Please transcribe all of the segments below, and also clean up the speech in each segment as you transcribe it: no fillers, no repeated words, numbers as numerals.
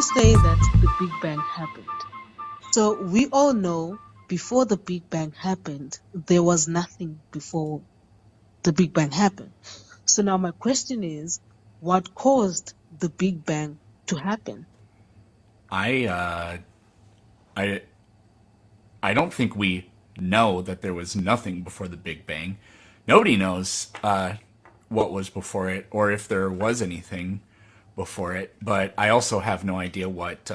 you say that the Big Bang happened. So we all know before the Big Bang happened, there was nothing before the Big Bang happened. So now my question is, what caused the Big Bang to happen? I I I don't think we know that there was nothing before the Big Bang. Nobody knows what was before it or if there was anything before it. But I also have no idea what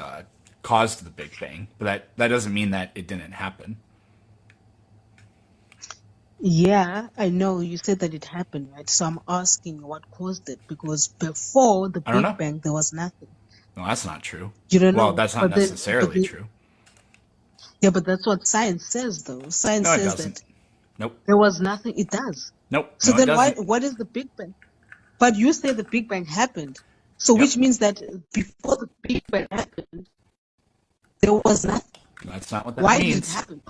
caused the Big Bang. But that doesn't mean that it didn't happen. Yeah, I know you said that it happened, right? So I'm asking what caused it because before the I don't Big know. Bang, there was nothing. No, that's not true. You don't Well, know, that's not necessarily true. yeah, but that's what science says, though. Science No, it says doesn't. that Nope. there was nothing. It does. Nope. So No, it then doesn't. what is the Big Bang? But you say the Big Bang happened. So which Yep. means that before the Big Bang happened, there was nothing. That's not what that Why did it means. happen?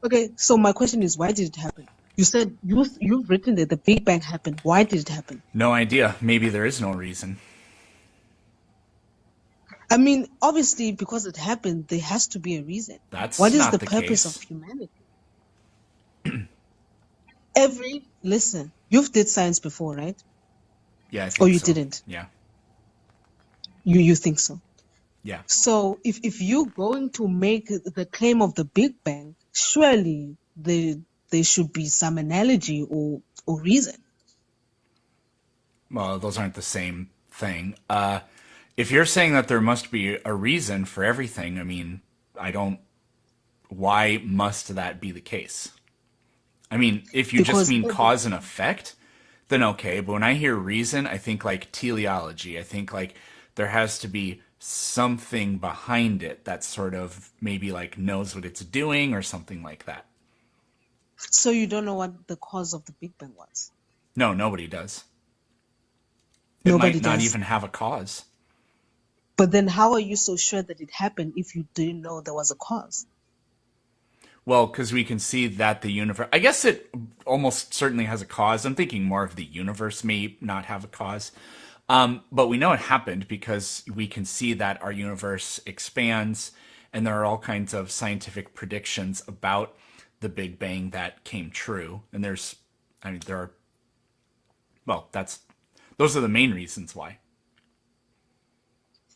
Okay. So my question is, why did it happen? You said you've written that the Big Bang happened. Why did it happen? No idea. Maybe there is no reason. I mean, obviously, because it happened, there has to be a reason. What That's is the not the purpose of case. humanity? Listen, you've did science before, right? Yeah, I Or think you so. didn't? Yeah. You think so? Yeah. So if you're going to make the claim of the Big Bang, surely there should be some analogy or reason. Well, those aren't the same thing. If you're saying that there must be a reason for everything, I mean, I don't. Why must that be the case? I mean, if you just Because mean cause and effect, then okay. But when I hear reason, I think like teleology. I think like there has to be something behind it that sort of maybe like knows what it's doing or something like that. so you don't know what the cause of the Big Bang was. No, nobody does. It Nobody might not does. even have a cause. But then how are you so sure that it happened if you didn't know there was a cause? Well, because we can see that the universe, I guess it almost certainly has a cause. I'm thinking more of the universe may not have a cause. But we know it happened because we can see that our universe expands, and there are all kinds of scientific predictions about the Big Bang that came true. And I mean, there are, well, those are the main reasons why.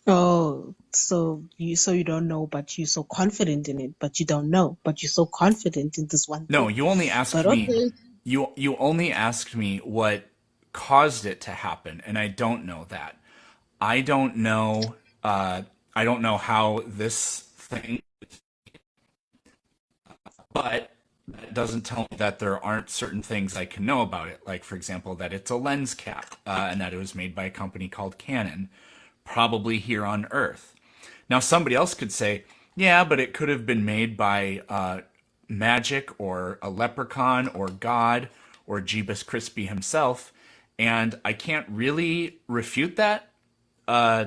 Oh, so you don't know, but you're so confident in it, but you don't know, but you're so confident in this one No, thing. you only asked But me, okay, you only asked me what caused it to happen, and I don't know that. I don't know. I don't know how this thing, but that doesn't tell me that there aren't certain things I can know about it. Like, for example, that it's a lens cap and that it was made by a company called Canon, probably here on Earth. Now, somebody else could say, yeah, but it could have been made by Magic or a leprechaun or God or Jeebus Crispy himself. And I can't really refute that. Uh,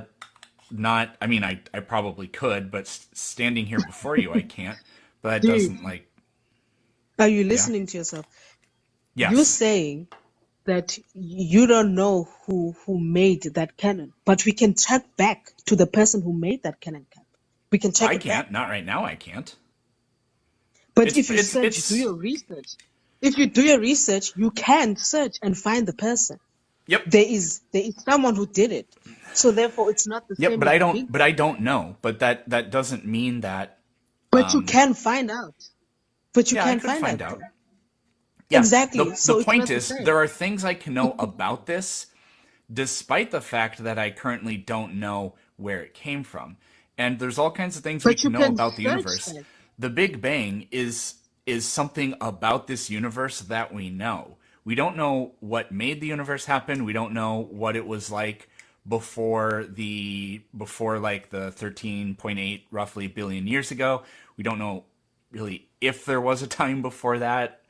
not I mean I probably could, but standing here before you I can't. But that dude, doesn't like are you yeah. listening to yourself? You're Yes. saying that you don't know who made that cannon, but we can track back to the person who made that cannon cap. We can check I it back. can't. Not right now I can't. But It's if you it's search, do it's your research. If you do your research, you can search and find the person. yep. There is someone who did it. So therefore it's not the Yep, same as the Big but I Bang. don't know. But that doesn't mean that But you can find out. But you yeah, I can could find find out out. though. Yeah. Exactly. The So it's point not the is same. there are things I can know about this despite the fact that I currently don't know where it came from. And there's all kinds of things we But you can know can about the search universe. that. The Big Bang is something about this universe that we know. We don't know what made the universe happen. We don't know what it was like before like the 13.8 roughly billion years ago. We don't know really if there was a time before that.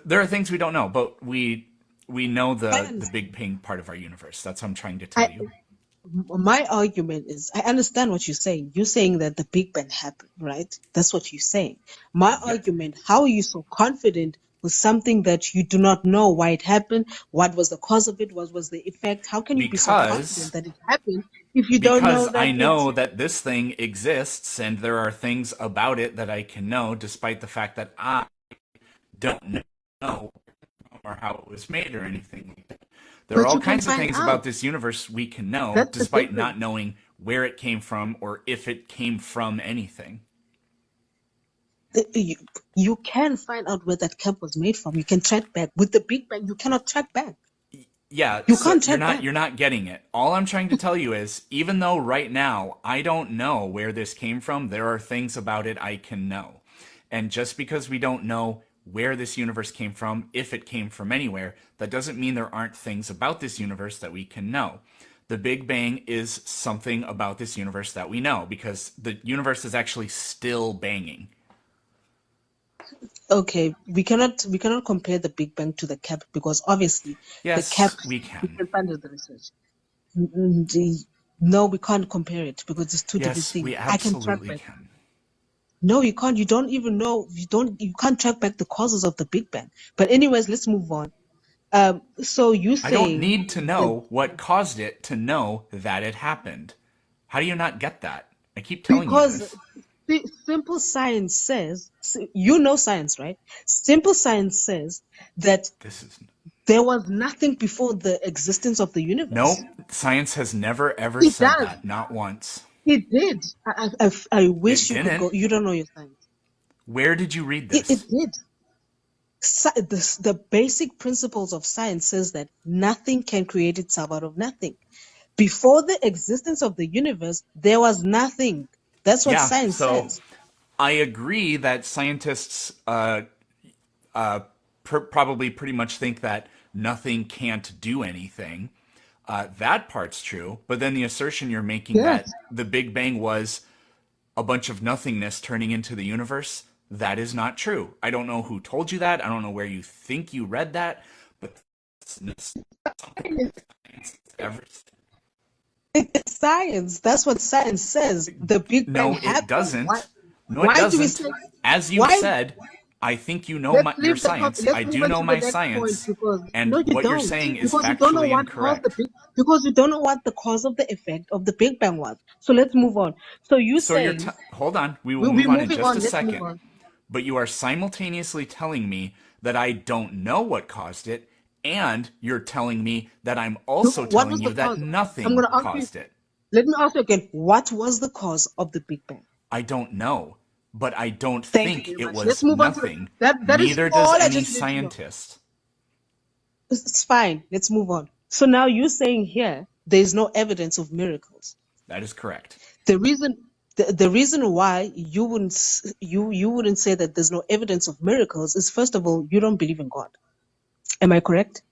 There are things we don't know, but we know I the understand. Big Bang part of our universe. That's what I'm trying to tell I, you. my argument is, I understand what you're saying. You're saying that the Big Bang happened, right? That's what you're saying. My Yep. argument, how are you so confident with something that you do not know why it happened? What was the cause of it? What was the effect? How can you be so confident Because that it happened if you don't know Because that I it's know that this thing exists and there are things about it that I can know, despite the fact that I don't know or how it was made or anything like that. There are but all you can kinds of find things out. about this universe we can know, That's the despite difference. not knowing where it came from or if it came from anything. You, you can find out where that cap was made from. You can track back. With the Big Bang, you cannot track back. Yeah, You so can't track back. you're not getting it. All I'm trying to tell you is even though right now I don't know where this came from, there are things about it I can know. And just because we don't know where this universe came from, if it came from anywhere, that doesn't mean there aren't things about this universe that we can know. The Big Bang is something about this universe that we know because the universe is actually still banging. Okay, we cannot compare the Big Bang to the cap because obviously the cap Yes, we we can. can find in the research. No, we can't compare it because it's two different Yes, things. we I can track absolutely back. can. No, you can't. You don't even know. You can't track back the causes of the Big Bang. But anyways, let's move on. So you I don't saying need to that know what caused it to know that it happened. How do you not get that? I keep telling you because this. simple science says, you know science, right? Simple science says that This is there was nothing before the existence of the nope. universe. Science has never ever It said does. that, not once. It did. I It wish you could didn't. go. You don't know your science. Where did you read It this? did. The basic principles of science says that nothing can create itself out of nothing. Before the existence of the universe, there was nothing. That's what Yeah, science so says. I agree that scientists probably pretty much think that nothing can't do anything. That part's true, but then the assertion you're making that Yes. the Big Bang was a bunch of nothingness turning into the universe, that is not true. I don't know who told you that. I don't know where you think you read that, but that's something science ever said. It's science. That's what science says. The Big Bang No, it happened. Why? doesn't. No, it Why do we doesn't. say? As you've Why? said, I think you know your science. Let's I move do on know to the my next point science, because and no, you what you're don't. saying is Because you don't know factually what caused the incorrect. big. Because you don't know what the cause of the effect of the Big Bang was. So let's move on. So you So saying hold on, we will we're move on in moving just on. a Let's move second. on. But you are simultaneously telling me that I don't know what caused it, and you're telling me that I'm also What telling was the you that cause? I'm nothing going to ask you. caused it. Let me ask you again. What was the cause of the Big Bang? I don't know, but I don't Thank you think very it much. Let's was move on to nothing. that is Neither does all I any just need to know. scientist. It's fine. Let's move on. So now you're saying here there's no evidence of miracles. That is correct. The reason the reason why you wouldn't say that there's no evidence of miracles is, first of all, you don't believe in God. Am I correct?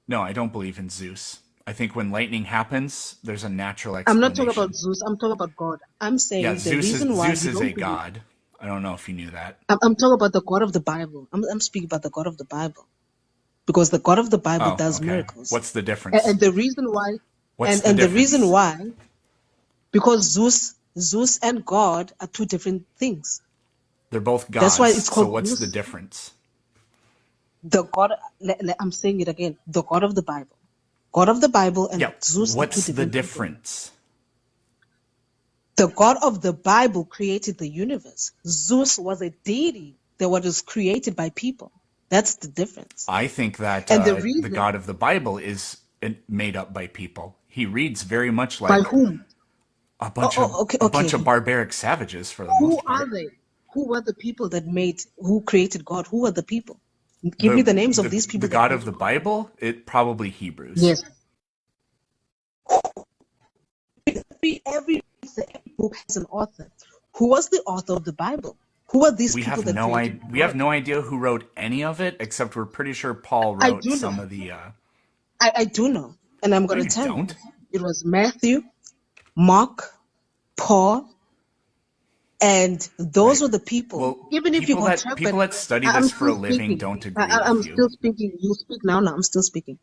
No, I don't believe in Zeus. I think when lightning happens, there's a natural I'm not talking about explanation. Zeus. I'm talking about God. I'm Yeah, saying the reason why Zeus you is a don't believe. god. I don't know if you knew that. I'm talking about the God of the Bible. I'm speaking about the God of the Bible because the God of the Bible Oh, does okay. miracles. What's the difference? And the reason why, What's the and the reason difference? why, because Zeus and God are two different things. They're both That's why gods. it's So called what's the Zeus. difference? The God, I'm saying it again, the God of the Bible. God of the Bible and Yeah, Zeus are two what's the different people. difference? The God of the Bible created the universe. Zeus was a deity that was created by people. That's the difference. I think that And the the reason, God of the Bible is made up by people. He reads very much by like whom? a bunch of Okay, okay, okay. barbaric savages for the Who most are part. they? Who were the people who created God? Who are the people? Give me the names of these The people that God of created the God. Bible, it probably Hebrews. Yes. Every book has an author. Who was the author of the Bible? Who are these people that created We have God? no idea who wrote any of it, except we're pretty sure Paul I wrote do some know. of the. I do know. And I'm No, going to you tell you. don't. It was Matthew, Mark, Paul, and those Right. were the people. Well, Even if you go track back, people that study I'm this for still a living speaking. don't agree I'm with you. still speaking. You speak now. I'm still speaking.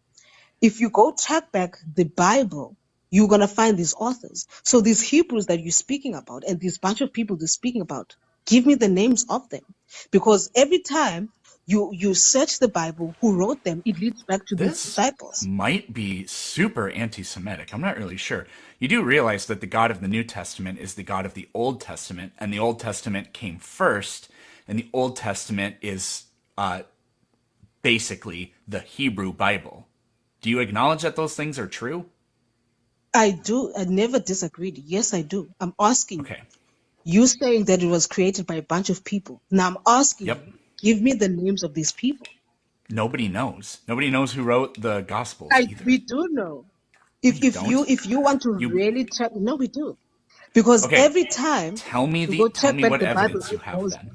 If you go track back the Bible, you're going to find these authors. So these Hebrews that you're speaking about and this bunch of people you're speaking about, give me the names of them. Because every time You search the Bible, who wrote them, it leads back to these This disciples. might be super anti Semitic. I'm not really sure. You do realize that the God of the New Testament is the God of the Old Testament, and the Old Testament came first, and the Old Testament is basically the Hebrew Bible. Do you acknowledge that those things are true? I do. I never disagreed. Yes, I do. I'm asking Okay. you saying that it was created by a bunch of people. Now I'm asking Yep. you, give me the names of these people. Nobody knows. Nobody knows who wrote the Gospels either. We do know. No, you don't. If you want to You really check, no, we do. Because okay? every time Tell me you go tell check me back what the Bible, evidence you have then.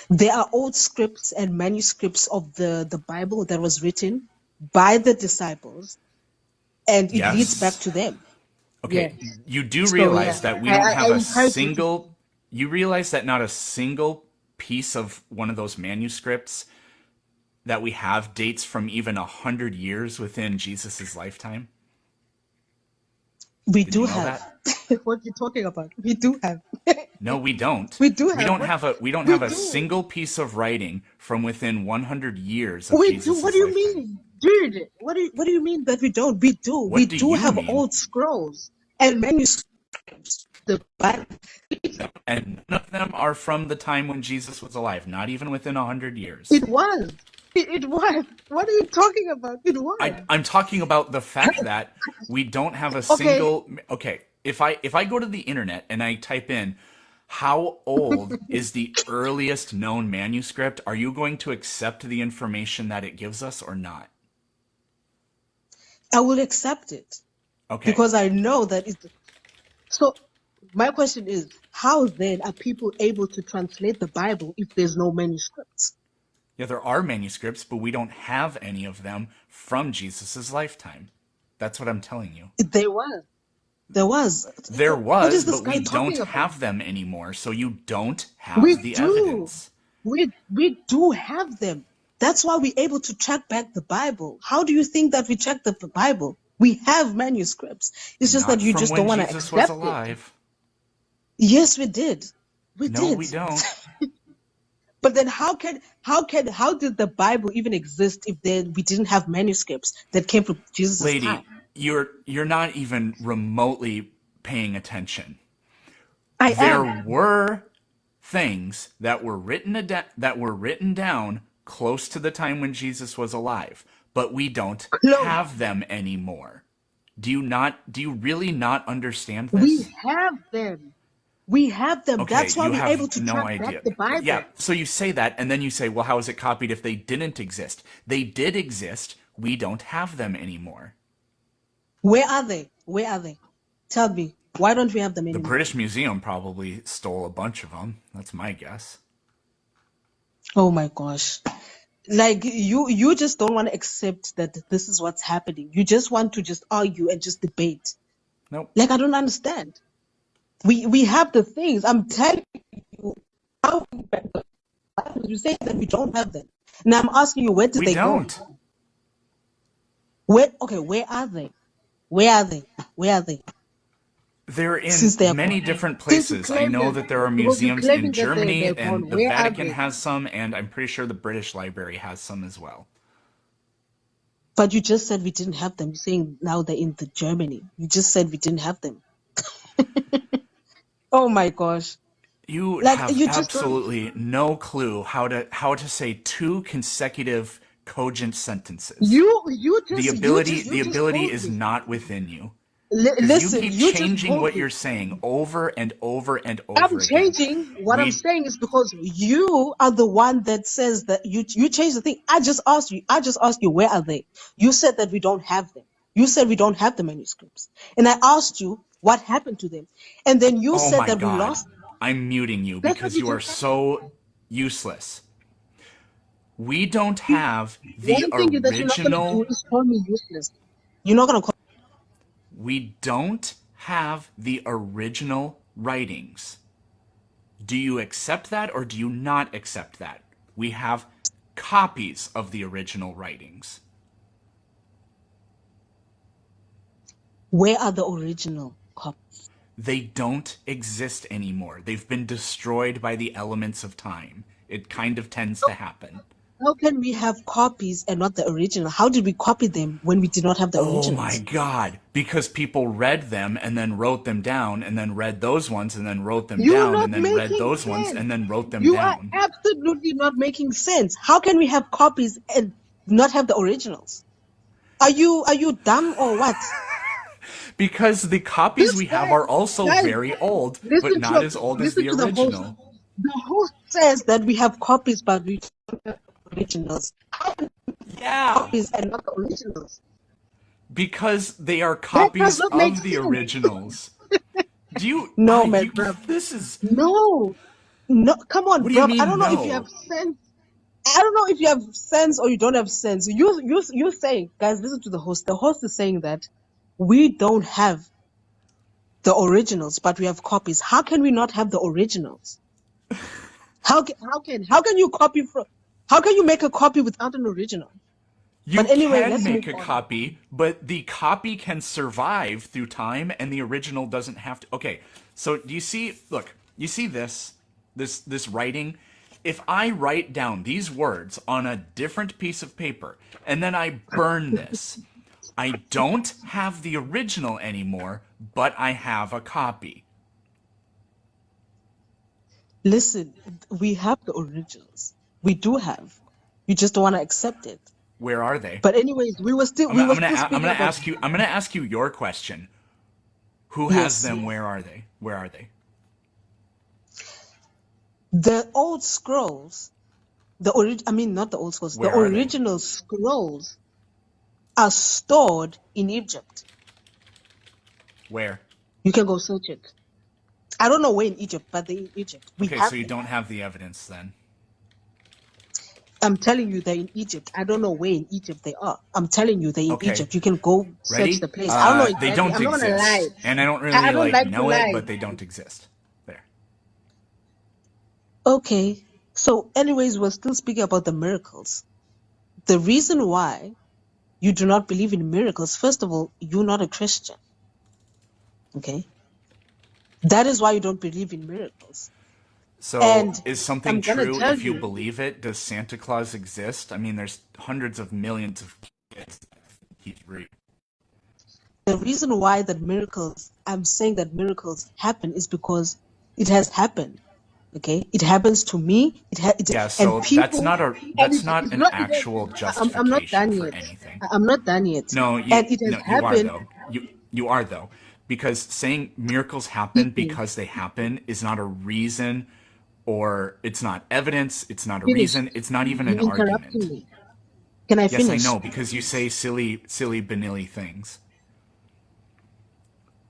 there are old scripts and manuscripts of the Bible that was written by the disciples, and it leads back Yes. to them. Okay. Yes. You do So yeah, realize that we don't I have a encourage you to. single. You realize that not a single piece of one of those manuscripts that we have dates from even 100 years within Jesus's lifetime. We Did do you know have. that? What you're talking about? We do have. No, we don't. We do We have. don't What have a we don't we have a do. single piece of writing from within 100 years of We do. What Jesus's do you lifetime. mean, dude? What do you mean that we don't? We do. We What do do you have mean? old scrolls and manuscripts. The Bible. And none of them are from the time when Jesus was alive, not even within 100 years. It was. It was. What are you talking about? It was. I'm talking about the fact that we don't have a Okay. single. Okay, if I go to the internet and I type in how old is the earliest known manuscript, are you going to accept the information that it gives us or not? I will accept it Okay. because I know that it's. So my question is, how then are people able to translate the Bible if there's no manuscripts? Yeah, there are manuscripts, but we don't have any of them from Jesus's lifetime. That's what I'm telling you. There was. There was. There What is was, this but guy we don't talking about? have them anymore, so you don't have We the do. evidence. We do have them. That's why we're able to track back the Bible. How do you think that we track the Bible? We have manuscripts. It's just Not that you from just when don't want to Jesus was accept it. alive. Yes, we did. We No, did. we don't. But then how did the Bible even exist if then we didn't have manuscripts that came from Jesus' Lady, time? you're not even remotely paying attention. I There am. were things that were written down close to the time when Jesus was alive, but we don't Close. have them anymore. Do you really not understand We this? have them. We have them. Okay, That's why you we're able have to no track idea. back the Bible. Yeah, so you say that, and then you say, well, how is it copied if they didn't exist? They did exist. We don't have them anymore. Where are they? Where are they? Tell me. Why don't we have them The anymore? British Museum probably stole a bunch of them. That's my guess. Oh my gosh. Like you just don't want to accept that this is what's happening. You just want to just argue and just debate. Nope. Like I don't understand. We have the things. I'm telling you how you say that we don't have them. Now I'm asking you, where did We they don't. go? Where are they? Where are they? Where are they? They're in Since they are many gone. different Since you places. I claim know that that there are because you're museums claiming in that Germany, they're gone, and the where are Vatican they? has some, and I'm pretty sure the British Library has some as well. But you just said we didn't have them. You're saying now they're in the Germany. You just said we didn't have them. Oh my gosh. You Like have you just don't. absolutely no clue how to say two consecutive cogent sentences. You The just ability told is me. not within you. Because you Listen, keep you just changing told what me. you're saying over and over and I'm over again. changing. What I'm We saying is because you are the one that says that you changed the thing. I just asked you, where are they? You said that we don't have them. You said we don't have the manuscripts. And I asked you what happened to them. And then you Oh said my that we God. lost them. I'm muting you That's what because you you are just said. so useless. We don't have the One thing that you're not gonna do original is call me useless. You're not gonna call. we don't have the original writings. Do you accept that or do you not accept that? We have copies of the original writings. Where are the original They don't exist anymore. They've been destroyed by the elements of time. It kind of tends to happen. How can we have copies and not the original? How did we copy them when we did not have the Oh my originals? God. Because people read them and then wrote them down and then read those ones and then wrote them You're down not and then read making those ones sense. and then wrote them You are down. absolutely not making sense. How can we have copies and not have the originals? Are you dumb or what? Because the copies This we have guy, are also guys, very old, but listen not to as old as listen the to the host. original. The host says that we have copies, but we don't have originals. How can we have Yeah. copies and not the originals? Because they are That does copies not make of the sense. originals. Do you, No, I, man, you, bruv. this is, No, come on, what do you bruv. I don't mean know if you have no? sense. I don't know if you have sense or you don't have sense. You're saying, guys, listen to the host. The host is saying that we don't have the originals, but we have copies. How can we not have the originals? How can you copy from? How can you make a copy without an original? You But anyway, can let's make move a on. copy, but the copy can survive through time and the original doesn't have to. Okay, so do you see, look, you see this writing? If I write down these words on a different piece of paper and then I burn this, I don't have the original anymore, but I have a copy. Listen, we have the originals. We do have. You just don't want to accept it. Where are they? But anyways, we were still I'm speaking gonna about. ask you. I'm gonna ask you your question. Who has Yes, them? Where are they? Where are they? the old scrolls, I mean not the old scrolls, the Where are they? original scrolls are stored in Egypt. Where? You can go search it. I don't know where in Egypt, but they're in Egypt. We Okay, have so you them. don't have the evidence then. I'm telling you they're in Egypt. I don't know where in Egypt they are. I'm telling you they're in Okay, Egypt. You can go search the ready? place. I don't know They exactly. don't I'm not gonna lie. exist, and I don't I really don't like like to know it, lie. but they don't exist. There. Okay. So anyways, we're still speaking about the miracles. The reason why you do not believe in miracles, first of all, you're not a Christian. Okay? That is why you don't believe in miracles. So, And is something I'm gonna true tell if you you, believe it? Does Santa Claus exist? I mean, there's hundreds of millions of kids that think he's real. the reason why I'm saying that miracles happen is because it has happened. Okay? It happens to me. Yeah, And so people, and that's not it's an not even, actual I'm not justification done for yet. anything. I'm not done yet. No, And it has you are happened. though. You are though, because saying miracles happen Mm-mm. because they happen is not a reason, or it's not evidence. It's not a Finish. reason. It's not even You an interrupting argument. me. Can I Yes, I finish? know because you say silly banilly things.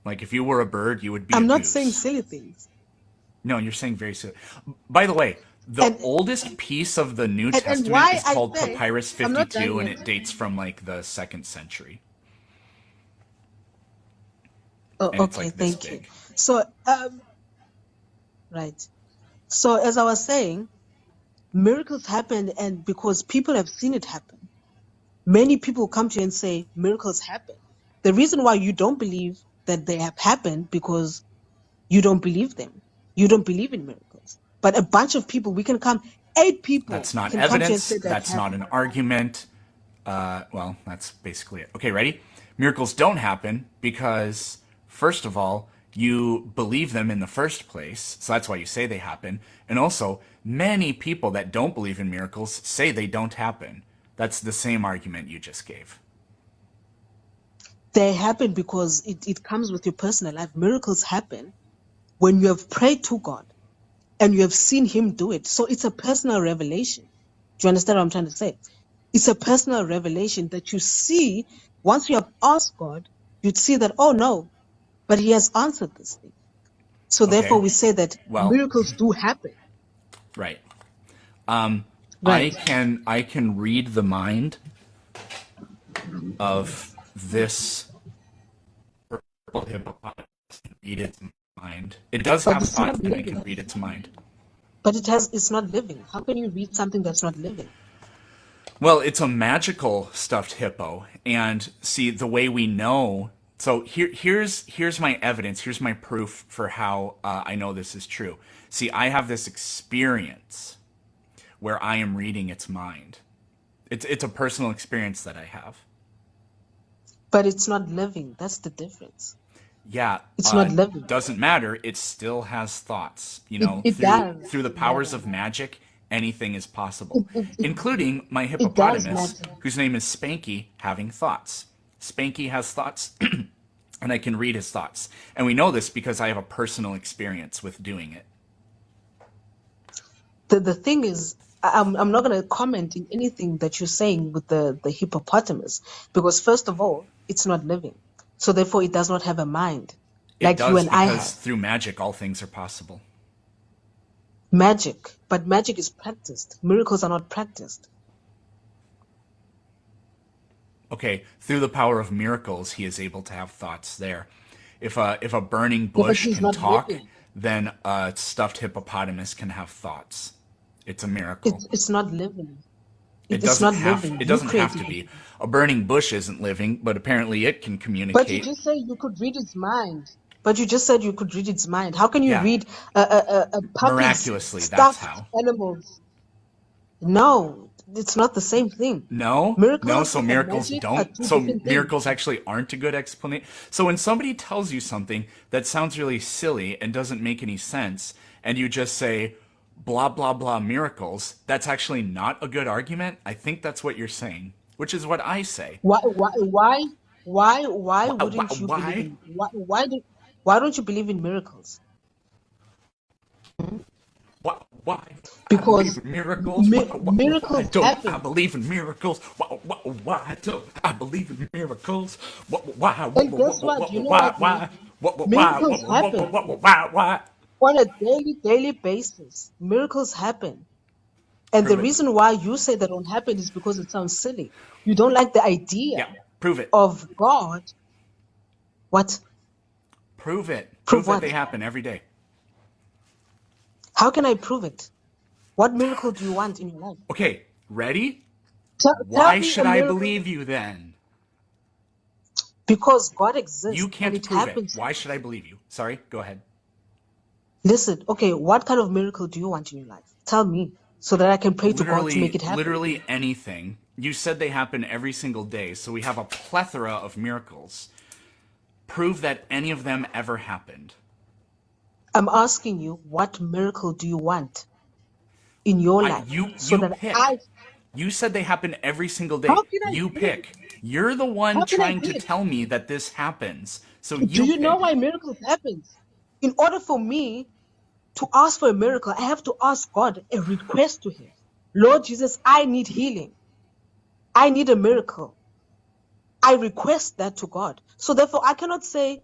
Like if you were a bird, you would be a I'm not saying goose. silly things. No, you're saying very silly. By the way, the And oldest piece of the New and Testament why is I called say Papyrus I'm not done 52, and yet. it dates from like the 2nd century, Oh, and it's okay, like this thank you. big. So, right. So as I was saying, miracles happen, and because people have seen it happen, many people come to you and say miracles happen. The reason why you don't believe that they have happened because you don't believe them. You don't believe in miracles. But a bunch of people, 8 people That's not can come to you and evidence. say that That's not happened. an argument. Well, that's basically it. Okay, ready? Miracles don't happen because, first of all, you believe them in the first place, so that's why you say they happen. And also, many people that don't believe in miracles say they don't happen. That's the same argument you just gave. They happen because it comes with your personal life. Miracles happen when you have prayed to God and you have seen Him do it. So it's a personal revelation. Do you understand what I'm trying to say? It's a personal revelation that you see. Once you have asked God, you'd see that, oh no, but He has answered this thing. So therefore Okay, we say that well, miracles do happen. right. Right. I can read the mind of this purple hippopotamus. Read its mind. It does But have it's thoughts, not and I can living. read its mind. But it's not living. How can you read something that's not living? Well, it's a magical stuffed hippo, and see the way we know. So here's my evidence. Here's my proof for how I know this is true. See, I have this experience. where I am reading its mind. It's a personal experience that I have. But it's not living. That's the difference. Yeah, It's not living. doesn't matter. It still has thoughts. It does Through the powers of matter. magic, anything is possible, It including my it does hippopotamus, matter. whose name is Spanky, having thoughts. Spanky has thoughts, and I can read his thoughts. And we know this because I have a personal experience with doing it. The thing is, I'm not going to comment in anything that you're saying with the hippopotamus, because first of all, it's not living. So therefore, it does not have a mind It like you does and I because have. through magic, all things are possible. Magic, but magic is practiced. Miracles are not practiced. Okay, through the power of miracles, he is able to have thoughts there. If a burning Yeah, but bush he's can not talk, living. then a stuffed hippopotamus can have thoughts. It's a miracle. It's not living. It It's doesn't not have living. it You doesn't have created to it. be. A burning bush isn't living, but apparently it can But you communicate. just say you could read its mind. But you just said you could read its mind. How can you Yeah, read a puppy's miraculously, that's stuffed how. animals? No, it's not the same thing. No, no, Miracles so and miracles magic are don't. two So different things. miracles actually aren't a good explanation. So when somebody tells you something that sounds really silly and doesn't make any sense, and you just say, blah, blah, blah, miracles, that's actually not a good argument. I think that's what you're saying, which is what I say. Why wouldn't you believe Why? in why don't you believe in miracles? Why? I believe Because in miracles. Why miracles don't I happen. believe in miracles? Why don't I believe in miracles? Why? And guess what? You know what? Miracles happen Why? on a daily basis. Miracles happen. And the Prove it. reason why you say they don't happen is because it sounds silly. You don't like the idea Yeah, prove it. of God. What? Prove it. Prove Prove that they what? happen every day. How can I prove it? What miracle do you want in your life? Okay, ready? Tell Why me should a I miracle. believe you then? Because God You exists and can't it prove it. happens. Why should I believe you? Sorry, go ahead. Listen, okay, what kind of miracle do you want in your life? Tell me so that I can pray to God to make it happen. Literally anything. You said they happen every single day, so we have a plethora of miracles. Prove that any of them ever happened. I'm asking you, what miracle do you want in your life? So You that pick. You said they happen every single how day. can I You pick? pick. You're the one How can I trying to pick? tell me that this happens. So Do you you know pick. why miracles happen? In order for me to ask for a miracle, I have to ask God a request to Him. Lord Jesus, I need healing. I need a miracle. I request that to God. So therefore, I cannot say,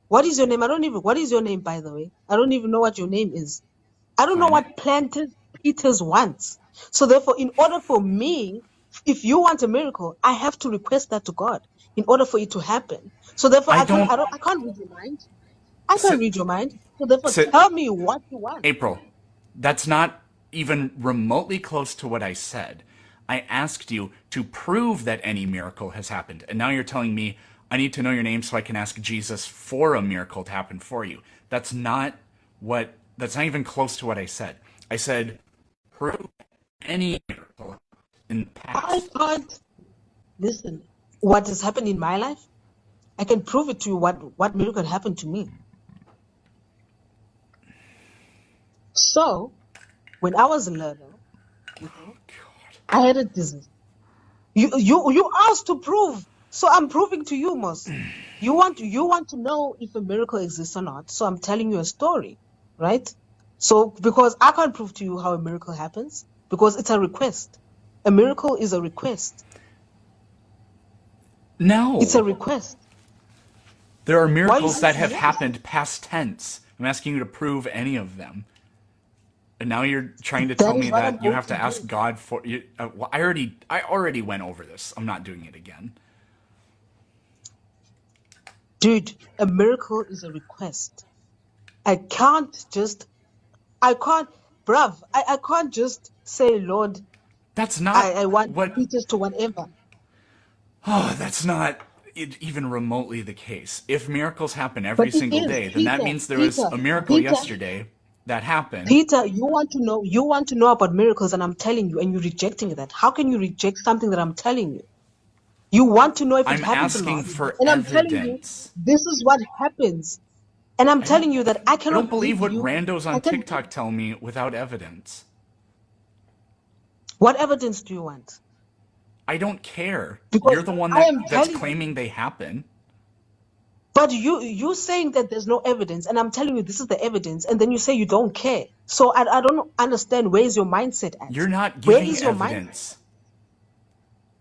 what is your name? What is your name, by the way? I don't even know what your name is. I don't know Planet. what Peters wants. So therefore, in order for me, if you want a miracle, I have to request that to God in order for it to happen. So therefore, I I don't. can't read your mind. I can't Sit, read your mind. So therefore, sit, tell me what you want. April, that's not even remotely close to what I said. I asked you to prove that any miracle has happened, and now you're telling me I need to know your name so I can ask Jesus for a miracle to happen for you. That's not even close to what I said. I said prove any miracle in the I past. can't listen. What has happened in my life, I can prove it to you. What miracle happened to me. So, when I was little, I had a disease. You asked to prove, so I'm proving to you, Mos. You want to know if a miracle exists or not. So I'm telling you a story, right? So because I can't prove to you how a miracle happens, because it's a request. A miracle is a request. No. It's a request. There are Why you miracles that saying have yes? happened past tense. I'm asking you to prove any of them. And now you're trying to That tell is me what that I'm you going have to to ask do. God for you. Well, I already went over this. I'm not doing it again. Dude, a miracle is a request. I can't, bruv, I can't just say, Lord, That's not I want what. Peters to whatever. Oh, that's not even remotely the case. If miracles happen But every it single is, day, then that means there was Peter, a miracle Peter, yesterday. that happen. Peter, you want to know about miracles, and I'm telling you, and you're rejecting that. How can you reject something that I'm telling you? You want to know if it I'm happens or asking not. for And I'm telling you, evidence. this is what happens. And I'm I don't telling you that I I don't cannot believe give what you, randos I on can, TikTok tell me without evidence. what evidence do you want? I don't care. You're Because the one I am that's telling you, claiming they happen. but you saying that there's no evidence, and I'm telling you this is the evidence, and then you say you don't care. So I don't understand, where is your mindset at? You're not Where giving is your mind? evidence.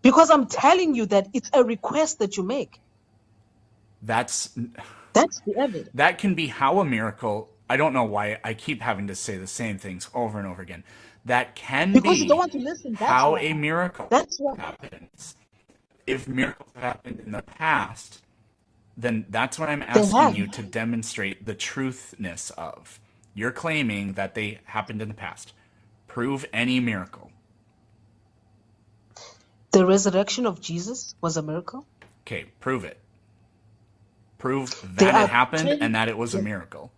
Because I'm telling you that it's a request that you make. That's That's the evidence. that can be how a miracle. I don't know why I keep having to say the same things over and over again. That can Because you don't be want to listen. That's how why. a miracle That's why. happens. If miracles have happened in the past, then that's what I'm They asking have. you to demonstrate the truthness of. You're claiming that they happened in the past. Prove any miracle. The resurrection of Jesus was a miracle. Okay, prove it. Prove There that it are happened 10, and that it was a miracle.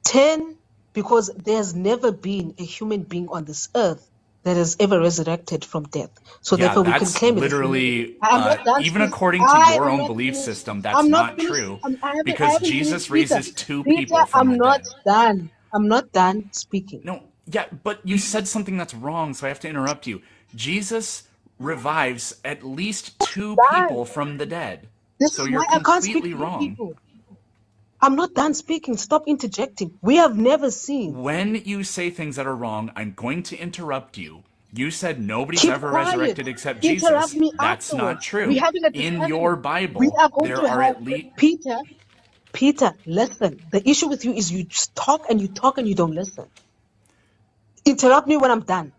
10, because there's never been a human being on this earth that has ever resurrected from death. So Yeah, therefore we can that's claim it as a miracle. literally, I'm not done even speaking. according to I your am own not belief finished. system, that's I'm not not finished. true I because haven't finished, Jesus Peter. raises two Peter, people from the I'm not dead. done. I'm not done speaking. No, yeah, but you said something that's wrong, so I have to interrupt you. Jesus revives at least two Done. people from the dead. This So is you're why I can't speak completely for you wrong. people. I'm not done speaking. Stop interjecting. We have never seen. When you say things that are wrong, I'm going to interrupt you. You said nobody's Keep ever quiet. resurrected except Interrupt Jesus. me That's not afterwards. We're true. having a In your discussion. We Bible, are going there to are have at least. Peter. Peter, listen. The issue with you is you just talk and you talk and you don't listen. Interrupt me when I'm done.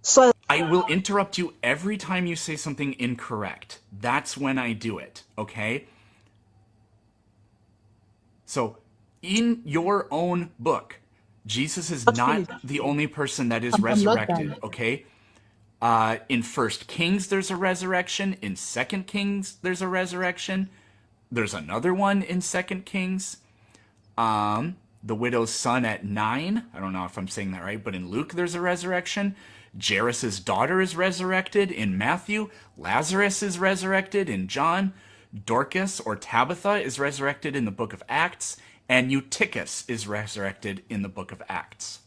So I will interrupt you every time you say something incorrect. That's when I do it, okay? So, in your own book, Jesus is I'm not not finished. the only person that is I'm not done. resurrected, okay? In First Kings, there's a resurrection. In Second Kings, there's a resurrection. There's another one in Second Kings. The widow's son at 9. I don't know if I'm saying that right, but in Luke, there's a resurrection. Jairus' daughter is resurrected in Matthew. Lazarus is resurrected in John. Dorcas or Tabitha is resurrected in the book of Acts. And Eutychus is resurrected in the book of Acts.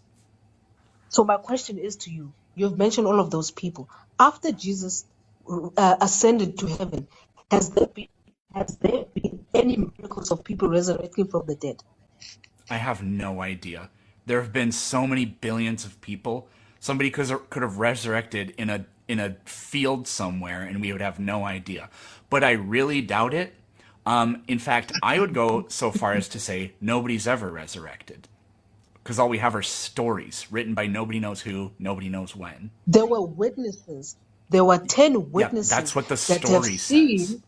So my question is to you. You've mentioned all of those people. After Jesus ascended to heaven, has there been any miracles of people resurrecting from the dead? I have no idea. There have been so many billions of people. Somebody could have resurrected in a field somewhere, and we would have no idea. But I really doubt it. In fact, I would go so far as to say nobody's ever resurrected, because all we have are stories written by nobody knows who, nobody knows when. There were witnesses. There were 10 Yeah, witnesses that's what the that have story says. seen.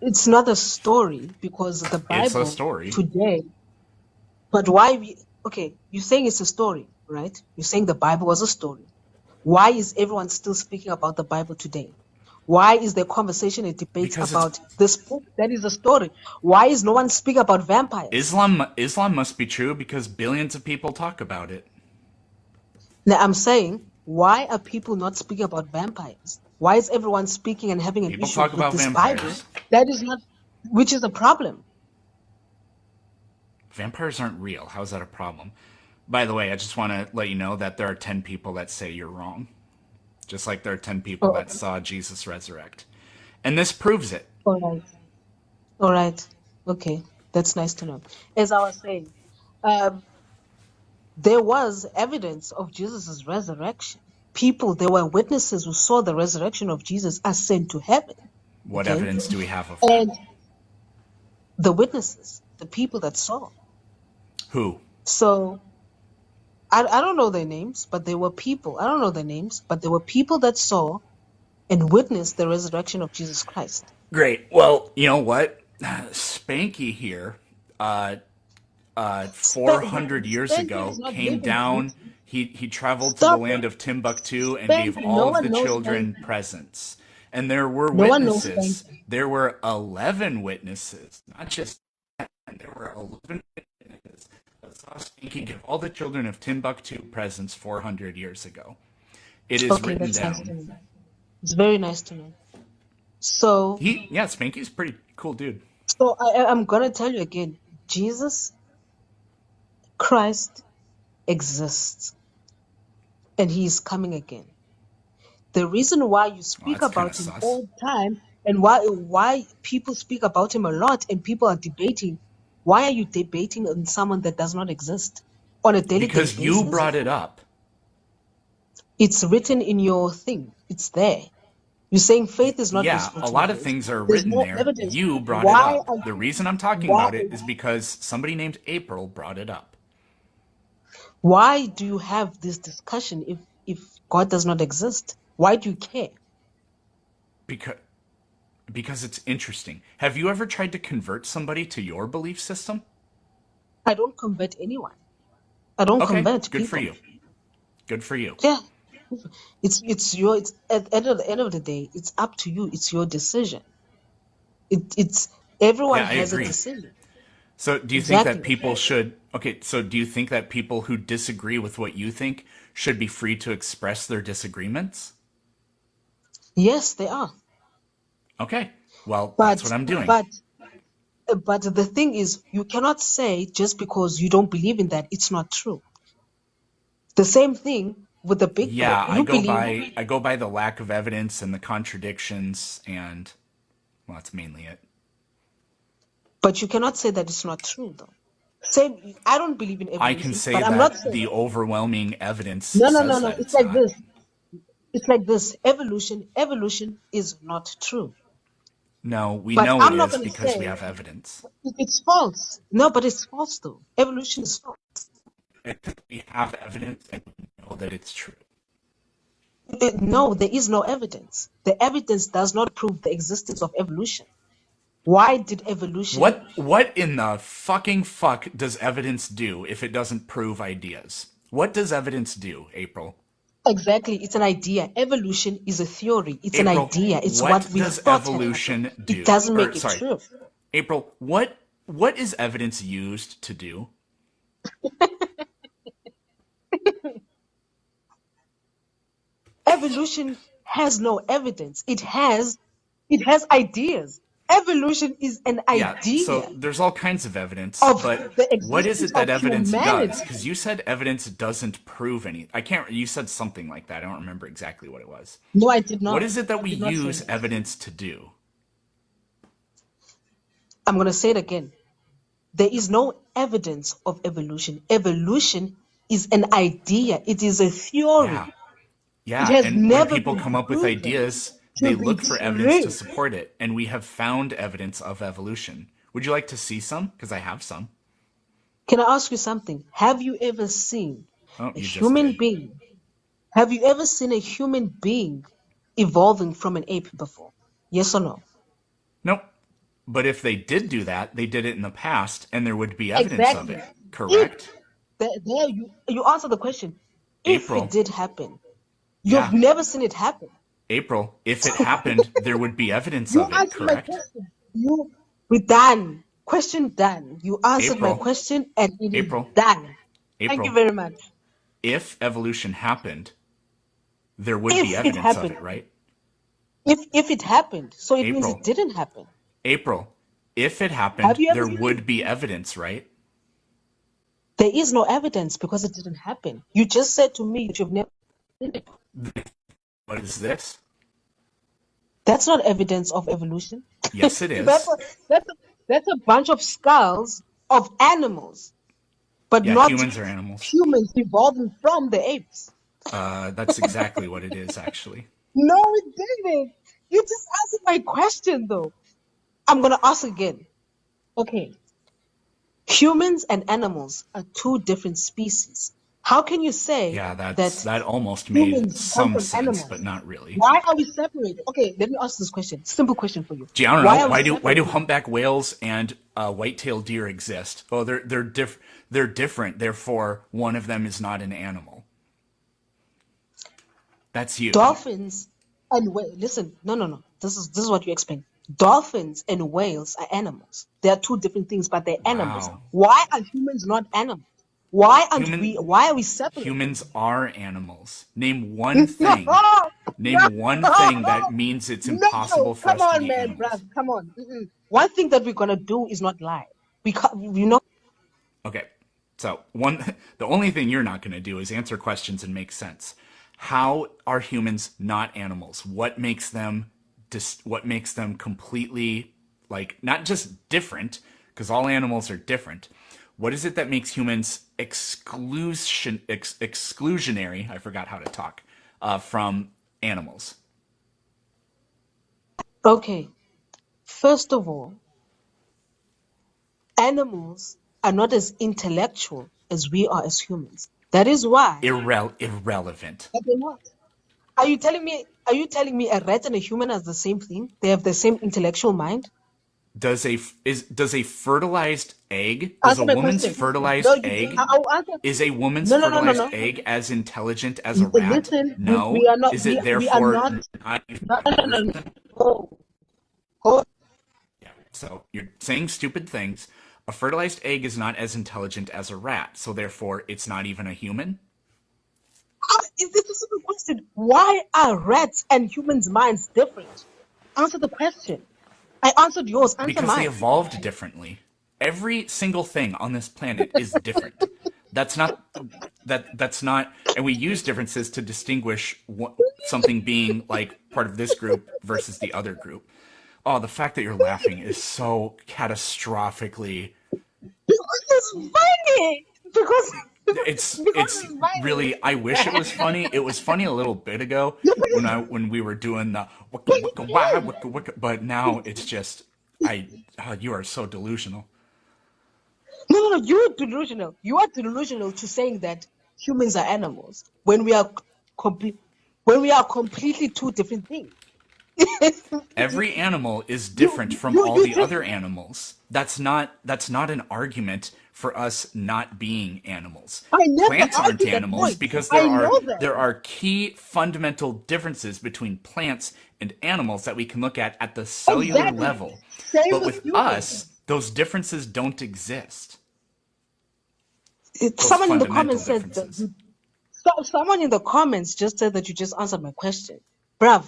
It's not a story because the It's a Bible story. today. But okay, you're saying it's a story, right? You're saying the Bible was a story. Why is everyone still speaking about the Bible today? Why is there conversation and debates Because it's about this book that is a story? Why is no one speaking about vampires? Islam must be true because billions of people talk about it. Now I'm saying, why are people not speaking about vampires? Why is everyone speaking and having an People issue talk with about this Bible? vampires. That is not, which is a problem. Vampires aren't real. How's that a problem? By the way, I just want to let you know that there are 10 people that say you're wrong. Just like there are 10 people Oh, that saw Jesus resurrect. And this proves it. all right. All right. Okay. That's nice to know. As I was saying, um, there was evidence of Jesus' resurrection. There were witnesses who saw the resurrection of Jesus ascend to heaven. What Okay. evidence do we have of that? And the witnesses, the people that saw. Who? So I don't know their names, but there were people. I don't know their names, but there were people that saw and witnessed the resurrection of Jesus Christ. Great. Well, you know what? Spanky here, 400 years Spanky ago, is not came living, down. Pete. He traveled to the Stop land it. of Timbuktu and gave Spanky. No all of one the knows children Spanky. presents. And there were No one knows witnesses. Spanky. There were 11 witnesses, not just 10. There were 11 witnesses saw Spanky give all the children of Timbuktu presents 400 years ago. It is Okay, written that's nice to down. know. It's very nice to know. So, Yeah, Spanky's a pretty cool dude. so I'm gonna tell you again, Jesus Christ exists, and he is coming again. The reason why you Well, speak that's kind of about him sus. all the time, and why people speak about him a lot, and people are debating, why are you debating on someone that does not exist on a daily Because you basis? brought it up. It's written in your thing. It's there. You're saying faith is not Yeah, useful a to lot of others. things are There's written no there. evidence. You brought it Why up. are The you, reason I'm talking why about it is because somebody named April brought it up. why do you have this discussion if God does not exist? Why do you care? Because it's interesting. Have you ever tried to convert somebody to your belief system? I don't convert anyone. I don't Okay, convert good for people. you. Good for you. Yeah. It's at the end of the day, it's up to you. It's your decision. It's everyone Yeah, I has a agree. decision. So, do you think that Exactly. people should? Okay, so do you think that people who disagree with what you think should be free to express their disagreements? Yes, they are. Okay, well, that's But what I'm doing. but but the thing is, you cannot say just because you don't believe in that, it's not true. The same thing with the Big Bang. Yeah, You believe, I go by the lack of evidence and the contradictions, and well, that's mainly it. but you cannot say that it's not true, though. Same. I don't believe in I can evolution, say but I'm not that saying the overwhelming evidence no, no, no, says no. that It's it's like not. this. It's like this. Evolution is not true. No, we But know it I'm not is going to because we say have evidence. it's false. No, but it's false, though. Evolution is false. We have evidence and we know that it's true. No, there is no evidence. The evidence does not prove the existence of evolution. Why did evolution? What in the fucking fuck does evidence do if it doesn't prove ideas? What does evidence do, April? Exactly, it's an idea. Evolution is a theory. It's an April, idea. It's what what we does thought had happened. evolution It do? doesn't Or make it sorry, true. April, what is evidence used to do? Evolution has no evidence. It has ideas. Evolution is an Yeah, so idea there's all kinds of evidence, of but the what is existence it that of evidence does? humanity. Because you said evidence doesn't prove any. I can't. You said something like that. I don't remember exactly what it was. No, I did What not. is it that I we did not say use that. evidence to do? I'm going to say it again. There is no evidence of evolution. Evolution is an idea. It is a Yeah, theory. It yeah. has And when never people been come up with proven ideas, to they be look for evidence to true. support it, and we have found evidence of evolution. Would you like to see some? Because I have some. Can I ask you something? Have you ever seen Oh, a you just human did. being? Have you ever seen a human being evolving from an ape before? Yes or no? Nope. But if they did do that, they did it in the past, and there would be evidence of Exactly. it. If Correct? there you answer the question. If it April. did happen, you've Yeah. never seen it happen. April. If it happened, there would be evidence You of it. answered my Correct? question. We're done. Question done. You answered my April. question and it is April. done. Thank you April. very much. If evolution happened, there would be If it evidence of happened, it, right? if it happened, so it means it April. didn't happen. April. If it Have happened, you ever there seen it? would be evidence, right? There is no evidence because it didn't happen. You just said to me that you've never seen it. What is this? That's not evidence of evolution. Yes, it That's is. a, that's a, that's a bunch of skulls of animals, but Yeah, not humans are animals. humans evolving from the apes. That's exactly what it is, actually. No, it didn't. You just answered my question, though. I'm going to ask again. Okay. Humans and animals are two different species. How can you say Yeah, that that almost made humans come some from sense, but animals? not really. Why are we separated? Okay, let me ask this question. Simple question for you. Gee, I don't Why know. are we Why do separated? humpback whales and white-tailed deer exist? Oh, they're different. Therefore, one of them is not an animal. That's you. Dolphins and whales. Listen, no. This is what you explain. Dolphins and whales are animals. They are two different things, but they're animals. Wow. Why are humans not animals? Why Human why are we separated? humans are animals. Name one No, thing. Name one thing that means it's no, impossible for come us to on, be man, bruv, animals. come on. Mm-mm. One thing that we're gonna do is not lie. We can't, Okay. So, the only thing you're not going to do is answer questions and make sense. How are humans not animals? What makes them completely, like, not just different, because all animals are different. What is it that makes humans exclusionary? I forgot how to talk, from animals. okay. First of all, animals are not as intellectual as we are as humans. That is why. Irrelevant. But they're not. Are you telling me a rat and a human are the same thing? They have the same intellectual mind? Does a fertilized egg, does Answer a my woman's question. No, fertilized egg, I'll answer. is a woman's No, no, no, no, fertilized no. egg as intelligent as a rat? Listen, we No. are not, Is it we are therefore not, not even no, a no, no, no. person? Hold, hold. Yeah. So you're saying stupid things. A fertilized egg is not as intelligent as a rat, so therefore it's not even a human? This is a simple question. Why are rats and humans' minds different? Answer the question. I answered yours. Answer Because they mine. evolved differently. Every single thing on this planet is different. That's not that's not, and we use differences to distinguish something being like part of this group versus the other group. Oh, the fact that you're laughing is so catastrophically. Because it's funny. Because It's it's funny. really. I wish it was funny. It was funny a little bit ago when we were doing the wicka wicka wah wicka wicka, but now it's just you are so delusional. No, no, no. You're delusional. You are delusional to saying that humans are animals when we are complete. When we are completely two different things. Every animal is you, different from you, all you the just other animals. That's not an argument for us not being animals. I never Plants aren't argued that animals point. because I know that. there are key fundamental differences between plants and animals that we can look at the cellular Exactly. level. Same But with with humans. us, those differences don't exist. Those Someone in the fundamental comments said that differences. someone in the comments just said that you just answered my question. Bruv,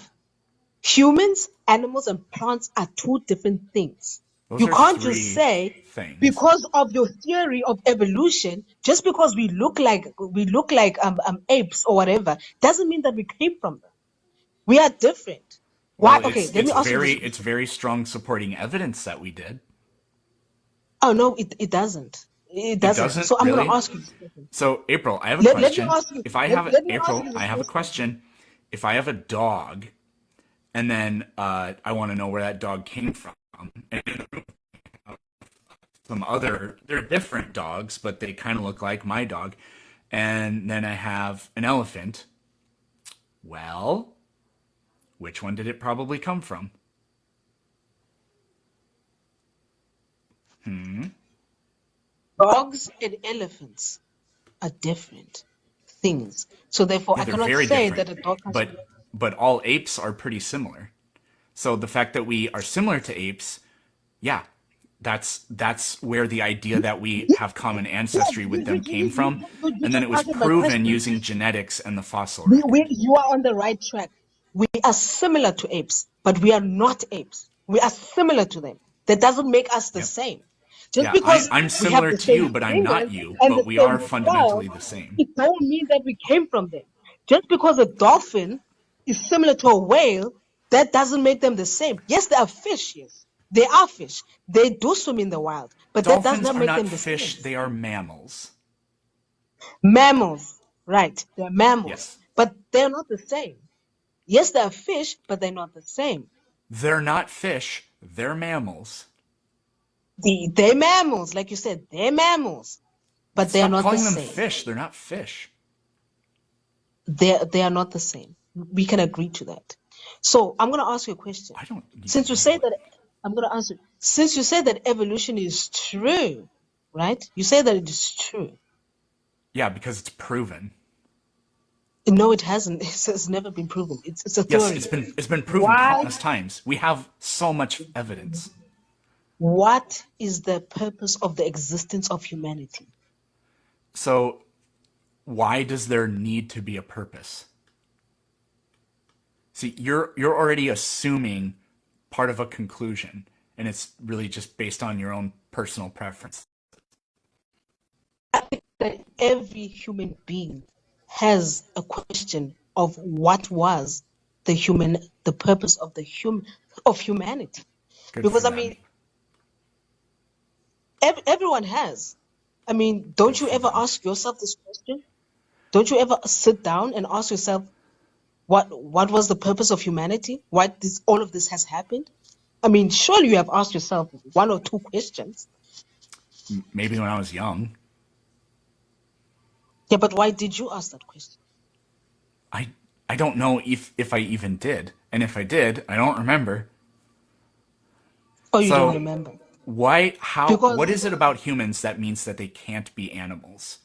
humans, animals, and plants are two different things. Those You are can't just three say things. because of your theory of evolution, just because we look like apes or whatever, doesn't mean that we came from them. We are different. Why? Well, Okay, let me ask you this it's question. very strong supporting evidence that we did. Oh no, it doesn't. It It doesn't. doesn't So I'm gonna really. ask you this question. So, April, I have a Let me question. ask you. If I Let, have let me ask April, you I this have a question. question. If I have a dog, and then I want to know where that dog came from, and they're different dogs, but they kind of look like my dog, and then I have an elephant. Well, which one did it probably come from? Dogs and elephants are different things. So therefore, Yeah, I they're cannot very say different, that a dog comes from. but all apes are pretty similar. So the fact that we are similar to apes, yeah, that's where the idea that we have common Yeah, ancestry with them came from, you and then just it was answered my proven question. using genetics and the fossil record. You are on the right track. We are similar to apes, but we are not apes. We are similar to them. That doesn't make us the Yep. same. Just Yeah, because I'm we have similar the to same you, but I'm fingers not you. and But the we are same skull, fundamentally the same. it don't mean that we came from them. Just because a dolphin is similar to a whale, that doesn't make them the same. Yes, they are fish. Yes, they are fish. They do swim in the wild, but that does Dolphins not are make not them the same. fish; they are mammals. Mammals, right? They're mammals, Yes, but they're not the same. Yes, they're fish, but they're not the same. they're not fish; they're mammals. They're mammals, like you said, they're mammals, but they're Stop not the calling them same. fish. They're not fish. They are not the same. We can agree to that. So I'm gonna ask you a question. I don't Since even you know say what. that, I'm gonna answer. Since you say that evolution is true, right? You say that it is true. Yeah, because it's proven. No, it hasn't. It's never been proven. It's a Yes, theory. it's been proven Why? countless times. We have so much evidence. What is the purpose of the existence of humanity? So why does there need to be a purpose? See, you're already assuming part of a conclusion, and it's really just based on your own personal preference. I think that every human being has a question of what was the purpose of of humanity. Good for Because I them. mean, everyone has. I mean, Good don't you for ever them. ask yourself this question? Don't you ever sit down and ask yourself, what was the purpose of humanity? Why all of this has happened? I mean, surely you have asked yourself one or two questions. Maybe when I was young, Yeah, but why did you ask that question? I I don't know if I even did, and if I did, I don't remember. Oh, you don't So remember. what Because is it about humans that means that they can't be animals?